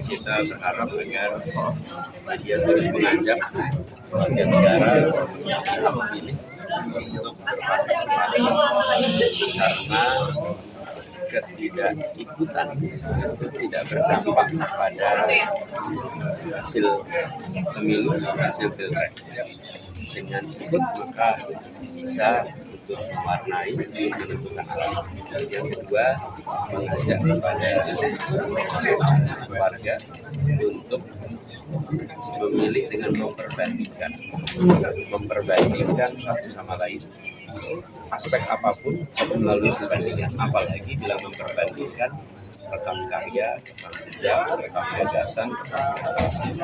kita berharap agar media terus mengajak warga negara memilih untuk berpartisipasi, karena ketidakikutan itu tidak berdampak pada hasil pemilu, hasil pilpres. Dengan ikut maka bisa untuk mewarnai, menentukan arah. Yang kedua, mengajak kepada warga untuk memilih dengan memperbandingkan satu sama lain aspek apapun melalui perbandingan, apalagi bila memperbandingkan rekam karya, rekam jejak, rekam gagasan, rekam prestasi,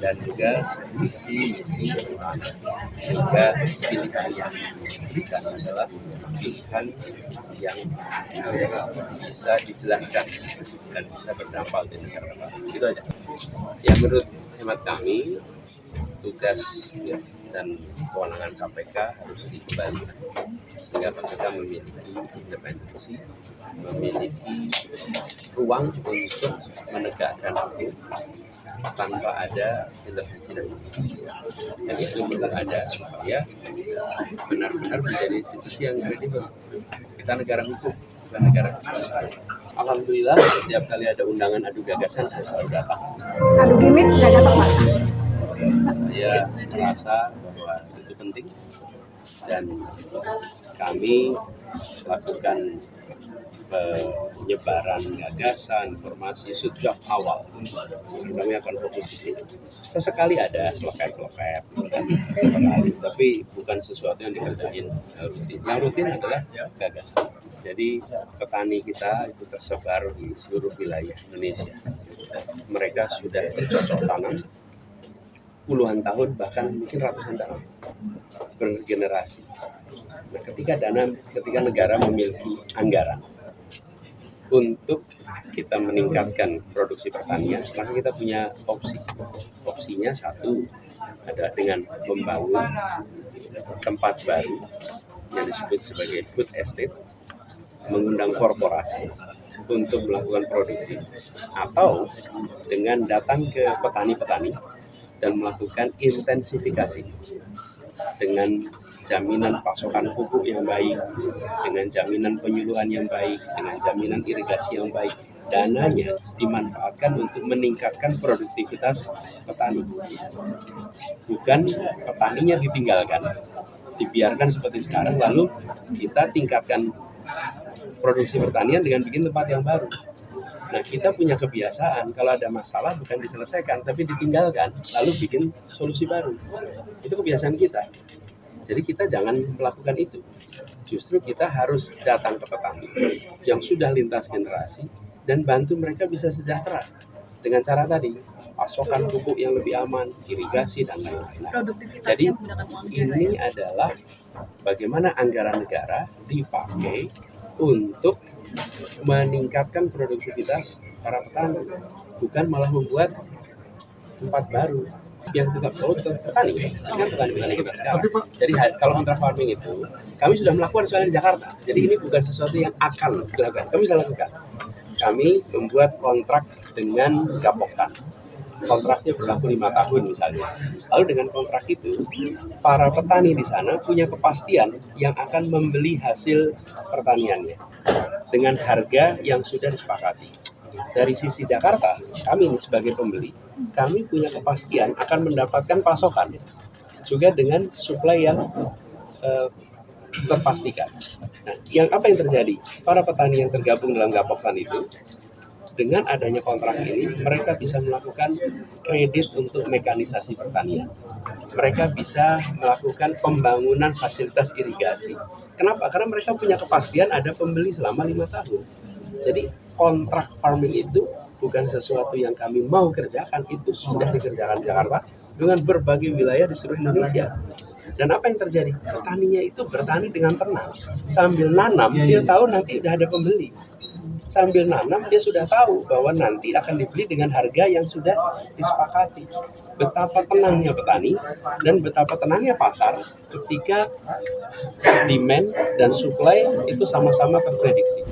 dan juga visi misi rencana, sehingga pilihan yang diberikan adalah pilihan yang bisa dijelaskan dan bisa berdampak di masyarakat. Itu aja. Yang menurut hemat kami, tugas dan kewenangan KPK harus dikembalikan sehingga KPK memiliki independensi, memiliki ruang untuk menegakkan hukum tanpa ada intervensi dari politik. Dan itu perlu ada supaya benar-benar menjadi institusi yang kredibel. Kita negara hukum, bukan negara kekuasaan. Alhamdulillah setiap kali ada undangan adu gagasan saya selalu datang. Adu gimmick nggak datang, Pak? Saya merasa bahwa itu penting dan kami lakukan penyebaran gagasan, informasi sejak awal. Kami akan fokus di sini. Sesekali ada seleket-seleket, tapi bukan sesuatu yang dikerjain rutin. Yang rutin adalah gagasan. Jadi petani kita itu tersebar di seluruh wilayah Indonesia. Mereka sudah bercocok tanam puluhan tahun, bahkan mungkin ratusan tahun, bergenerasi. Nah, ketika negara memiliki anggaran untuk kita meningkatkan produksi pertanian, maka kita punya opsi. Opsinya satu ada dengan membangun tempat baru yang disebut sebagai food estate, mengundang korporasi untuk melakukan produksi, atau dengan datang ke petani-petani dan melakukan intensifikasi dengan jaminan pasokan pupuk yang baik, dengan jaminan penyuluhan yang baik, dengan jaminan irigasi yang baik. Dananya dimanfaatkan untuk meningkatkan produktivitas petani. Bukan petaninya ditinggalkan, dibiarkan seperti sekarang, lalu kita tingkatkan produksi pertanian dengan bikin tempat yang baru. Nah, kita punya kebiasaan kalau ada masalah bukan diselesaikan, tapi ditinggalkan, lalu bikin solusi baru. Itu kebiasaan kita. Jadi kita jangan melakukan itu. Justru kita harus datang ke petani yang sudah lintas generasi dan bantu mereka bisa sejahtera dengan cara tadi, pasokan pupuk yang lebih aman, irigasi, dan lain-lain. Jadi ini adalah bagaimana anggaran negara dipakai untuk meningkatkan produktivitas para petani, bukan malah membuat tempat baru yang tetap petani dengan petani kita sekarang. Jadi kalau kontra farming itu kami sudah melakukan soalnya di Jakarta. Jadi ini bukan sesuatu yang akan dilakukan. Kami sudah lakukan. Kami membuat kontrak dengan Gapoktan. Kontraknya berlaku 5 tahun misalnya. Lalu dengan kontrak itu, para petani di sana punya kepastian yang akan membeli hasil pertaniannya dengan harga yang sudah disepakati. Dari sisi Jakarta, kami sebagai pembeli, kami punya kepastian akan mendapatkan pasokan juga dengan suplai yang terpastikan. Nah, apa yang terjadi? Para petani yang tergabung dalam Gapoktan itu, dengan adanya kontrak ini, mereka bisa melakukan kredit untuk mekanisasi pertanian. Mereka bisa melakukan pembangunan fasilitas irigasi. Kenapa? Karena mereka punya kepastian ada pembeli selama 5 tahun. Jadi kontrak farming itu bukan sesuatu yang kami mau kerjakan, itu sudah dikerjakan Jakarta dengan berbagai wilayah di seluruh Indonesia. Dan apa yang terjadi? Petaninya itu bertani dengan tenang. Sambil nanam, dia tahu nanti udah ada pembeli. Sambil nanam, dia sudah tahu bahwa nanti akan dibeli dengan harga yang sudah disepakati. Betapa tenangnya petani dan betapa tenangnya pasar ketika demand dan supply itu sama-sama terprediksi.